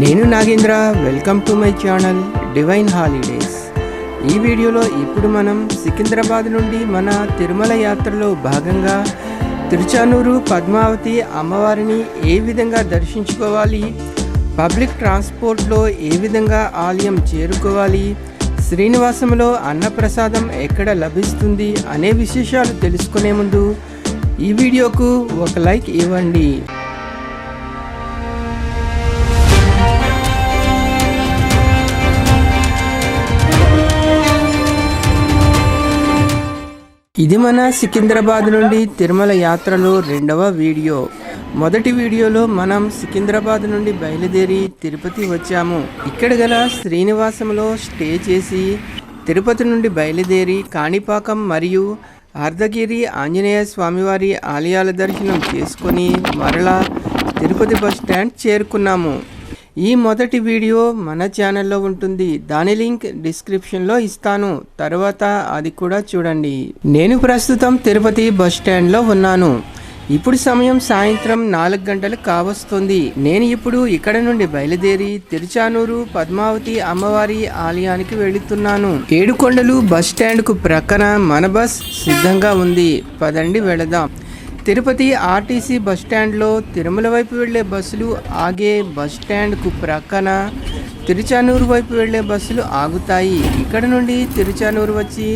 నేను Nagendra, welcome to my channel divine holidays. ఈ వీడియోలో ఇప్పుడు మనం సికింద్రాబాద్ నుండి మన తిరుమల యాత్రలో భాగంగా తిరుచానూరు పద్మావతి అమ్మవారిని ఏ విధంగా దర్శించుకోవాలి, పబ్లిక్ ట్రాన్స్పోర్ట్లో ఏ విధంగా ఆలయం చేరుకోవాలి, శ్రీనివాసంలో అన్నప్రసాదం ఎక్కడ లభిస్తుంది అనే విశేషాలు తెలుసుకునే ముందు ఈ వీడియోకు ఒక లైక్ ఇవ్వండి. ఇది మన సికింద్రాబాద్ నుండి తిరుమల యాత్రలో రెండవ వీడియో. మొదటి వీడియోలో మనం సికింద్రాబాద్ నుండి బయలుదేరి తిరుపతి వచ్చాము. ఇక్కడ గల శ్రీనివాసంలో స్టే చేసి తిరుపతి నుండి బయలుదేరి కాణిపాకం మరియు అర్ధగిరి ఆంజనేయ స్వామివారి ఆలయాల దర్శనం చేసుకొని మరలా తిరుపతి బస్ స్టాండ్ చేరుకున్నాము. ఈ మొదటి వీడియో మన ఛానల్లో ఉంటుంది, దాని లింక్ డిస్క్రిప్షన్లో ఇస్తాను, తర్వాత అది కూడా చూడండి. నేను ప్రస్తుతం తిరుపతి బస్ స్టాండ్లో ఉన్నాను. ఇప్పుడు సమయం సాయంత్రం 4 గంటలు కావస్తుంది. నేను ఇప్పుడు ఇక్కడ నుండి బయలుదేరి తిరుచానూరు పద్మావతి అమ్మవారి ఆలయానికి వెళుతున్నాను. ఏడుకొండలు బస్ స్టాండ్కు ప్రక్కన మన బస్ సిద్ధంగా ఉంది, పదండి వెళదాం. తిరుపతి ఆర్టీసీ బస్ స్టాండ్లో తిరుమల వైపు వెళ్లే బస్సులు ఆగే బస్ స్టాండ్కు ప్రక్కన తిరుచానూరు వైపు వెళ్లే బస్సులు ఆగుతాయి. ఇక్కడ నుండి తిరుచానూరు వచ్చి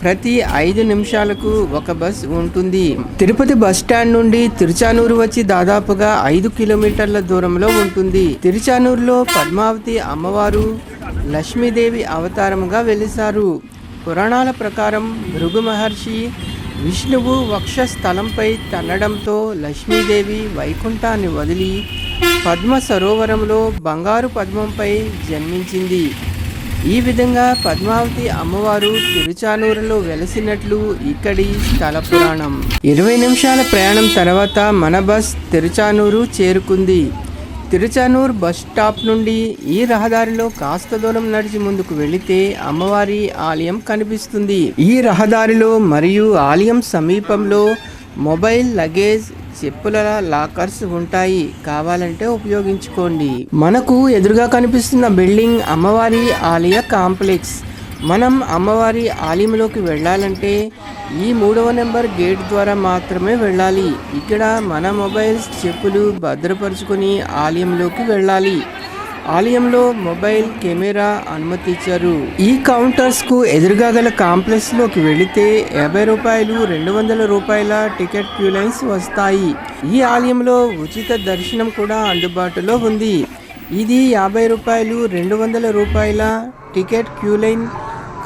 ప్రతి 5 నిమిషాలకు ఒక బస్ ఉంటుంది. తిరుపతి బస్ స్టాండ్ నుండి తిరుచానూరు వచ్చి దాదాపుగా 5 కిలోమీటర్ల దూరంలో ఉంటుంది. తిరుచానూరులో పద్మావతి అమ్మవారు లక్ష్మీదేవి అవతారముగా వెలిశారు. పురాణాల ప్రకారం భృగు మహర్షి విష్ణువు వక్షస్థలంపై తన్నడంతో లక్ష్మీదేవి వైకుంఠాన్ని వదిలి పద్మ సరోవరంలో బంగారు పద్మంపై జన్మించింది. ఈ విధంగా పద్మావతి అమ్మవారు తిరుచానూరులో వెలసినట్లు ఇక్కడి స్థల పురాణం. 20 నిమిషాల ప్రయాణం తర్వాత మన బస్ తిరుచానూరు చేరుకుంది. తిరుచానూరు బస్ స్టాప్ నుండి ఈ రహదారిలో కాస్త దూరం నడిచి ముందుకు వెళితే అమ్మవారి ఆలయం కనిపిస్తుంది. ఈ రహదారిలో మరియు ఆలయం సమీపంలో మొబైల్, లగేజ్, చెప్పుల లాకర్స్ ఉంటాయి, కావాలంటే ఉపయోగించుకోండి. మనకు ఎదురుగా కనిపిస్తున్న బిల్డింగ్ అమ్మవారి ఆలయ కాంప్లెక్స్. మనం అమ్మవారి ఆలయంలోకి వెళ్ళాలంటే ఈ 3వ నెంబర్ గేట్ ద్వారా మాత్రమే వెళ్ళాలి. ఇక్కడ మన మొబైల్స్, చెప్పులు భద్రపరుచుకొని ఆలయంలోకి వెళ్ళాలి. ఆలయంలో మొబైల్, కెమెరా అనుమతి ఇచ్చారు. ఈ కౌంటర్స్ కు ఎదురుగా గల కాంప్లెక్స్ లోకి వెళితే 50 రూపాయలు, 200 రూపాయల టికెట్ క్యూ లైన్స్ వస్తాయి. ఈ ఆలయంలో ఉచిత దర్శనం కూడా అందుబాటులో ఉంది. ఇది 50 రూపాయలు, 200 రూపాయల టికెట్ క్యూ లైన్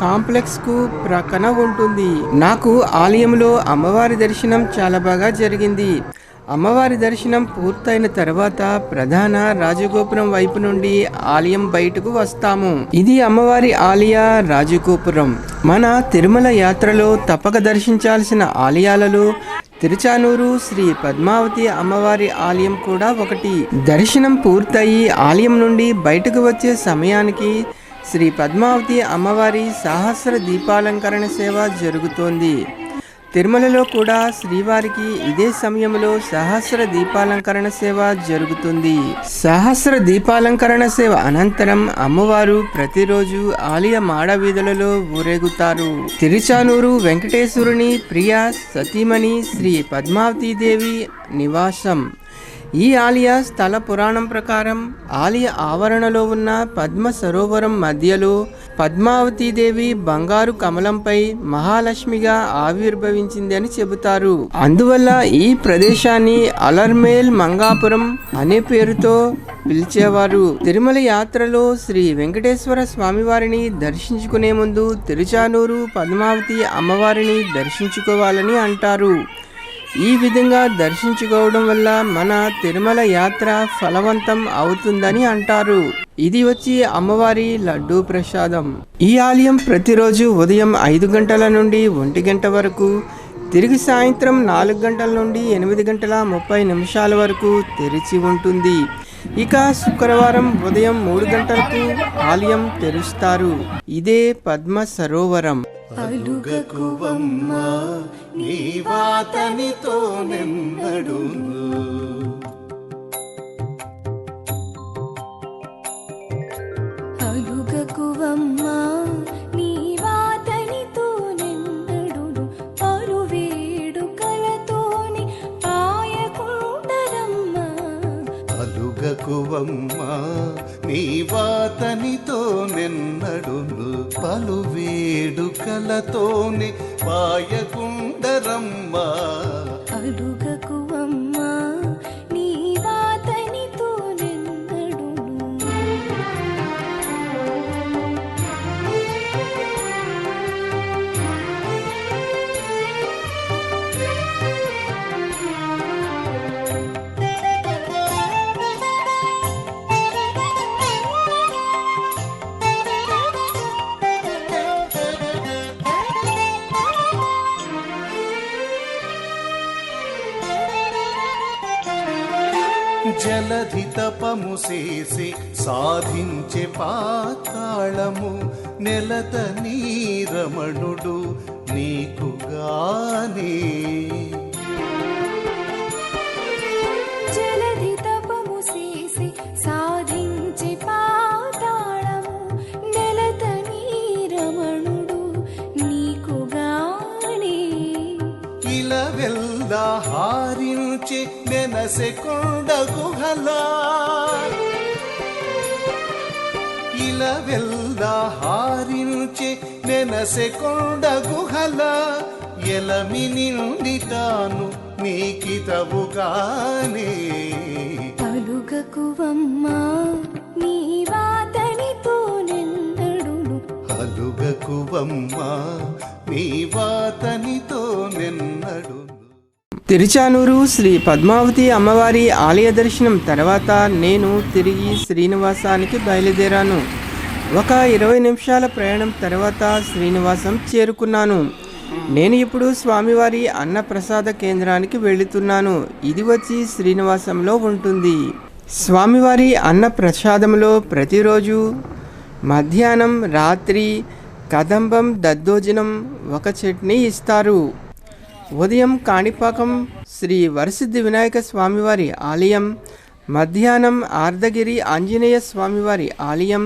కాంప్లెక్స్ కు ప్రక్కన ఉంటుంది. నాకు ఆలయంలో అమ్మవారి దర్శనం చాలా బాగా జరిగింది. అమ్మవారి దర్శనం పూర్తయిన తర్వాత ప్రధాన రాజగోపురం వైపు నుండి ఆలయం బయటకు వస్తాము. ఇది అమ్మవారి ఆలయ రాజగోపురం. మన తిరుమల యాత్రలో తప్పక దర్శించాల్సిన ఆలయాలలో తిరుచానూరు శ్రీ పద్మావతి అమ్మవారి ఆలయం కూడా ఒకటి. దర్శనం పూర్తయి ఆలయం నుండి బయటకు వచ్చే సమయానికి శ్రీ పద్మావతి అమ్మవారి సహస్ర దీపాలంకరణ సేవ జరుగుతోంది. తిరుమలలో కూడా శ్రీవారికి ఇదే సమయంలో సహస్ర దీపాలంకరణ సేవ జరుగుతుంది. సహస్ర దీపాలంకరణ సేవ అనంతరం అమ్మవారు ప్రతిరోజు ఆలయ మాడ వీధులలో ఊరేగుతారు. తిరుచానూరు వెంకటేశ్వరుని ప్రియ సతీమణి శ్రీ పద్మావతీదేవి నివాసం. ఈ ఆలయ స్థల పురాణం ప్రకారం ఆలయ ఆవరణలో ఉన్న పద్మ సరోవరం మధ్యలో పద్మావతీదేవి బంగారు కమలంపై మహాలక్ష్మిగా ఆవిర్భవించింది అని చెబుతారు. అందువల్ల ఈ ప్రదేశాన్ని అలర్మేల్ మంగాపురం అనే పేరుతో పిలిచేవారు. తిరుమల యాత్రలో శ్రీ వెంకటేశ్వర స్వామివారిని దర్శించుకునే ముందు తిరుచానూరు పద్మావతి అమ్మవారిని దర్శించుకోవాలని అంటారు. ఈ విధంగా దర్శించుకోవడం వల్ల మన తిరుమల యాత్ర ఫలవంతం అవుతుందని అంటారు. ఇది వచ్చి అమ్మవారి లడ్డూ ప్రసాదం. ఈ ఆలయం ప్రతిరోజు ఉదయం 5 గంటల నుండి 1 గంట వరకు, తిరిగి సాయంత్రం 4 గంటల నుండి 8 గంటల 30 నిమిషాల వరకు తెరిచి ఉంటుంది. ఇక శుక్రవారం ఉదయం 3 గంటలకు ఆలయం తెరుస్తారు. ఇదే పద్మ సరోవరం. అలుగకువమ్మా నీవాతనితో నెమ్మడును వేడుకలతోనే పాయకుండరమ్మ అడుగకువమ్మా నీ వాతనితో నిన్నడును జలధి తపము చేసి సాధించే పాతాళము నెలత నీరమణుడు నీకుగానే జలధి తపము చేసి సాధించి పాతాళము నెలత నీరమణుడు నీకుగానే ఇలవెల్లా హారించి నెనసె కొండ గుహలా ఇలవెల్లా హారించి నెనసె కొండ గుహలా ఎలమి నిండి తాను నీకితవుగానే అలుగకువమ్మా నీ వాతనితో నిన్నడును అలుగకువమ్మా నీ వాతనితో నిన్నడు. తిరుచానూరు శ్రీ పద్మావతి అమ్మవారి ఆలయ దర్శనం తర్వాత నేను తిరిగి శ్రీనివాసానికి బయలుదేరాను. ఒక 20 నిమిషాల ప్రయాణం తర్వాత శ్రీనివాసం చేరుకున్నాను. నేను ఇప్పుడు స్వామివారి అన్నప్రసాద కేంద్రానికి వెళుతున్నాను. ఇది వచ్చి శ్రీనివాసంలో ఉంటుంది. స్వామివారి అన్న ప్రసాదంలో ప్రతిరోజు మధ్యాహ్నం రాత్రి కదంబం దద్దోజనం ఒక చట్నీ ఇస్తారు. ఉదయం కాణిపాకం శ్రీ వరసిద్ధి వినాయక స్వామివారి ఆలయం, మధ్యాహ్నం ఆర్ధగిరి ఆంజనేయ స్వామివారి ఆలయం,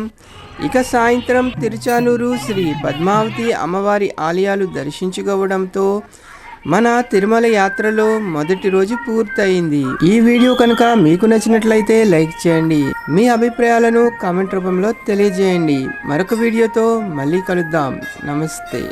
ఇక సాయంత్రం తిరుచానూరు శ్రీ పద్మావతి అమ్మవారి ఆలయాలు దర్శించుకోవడంతో మన తిరుమల యాత్రలో మొదటి రోజు పూర్తయింది. ఈ వీడియో కనుక మీకు నచ్చినట్లయితే లైక్ చేయండి. మీ అభిప్రాయాలను కామెంట్ రూపంలో తెలియజేయండి. మరొక వీడియోతో మళ్ళీ కలుద్దాం. నమస్తే.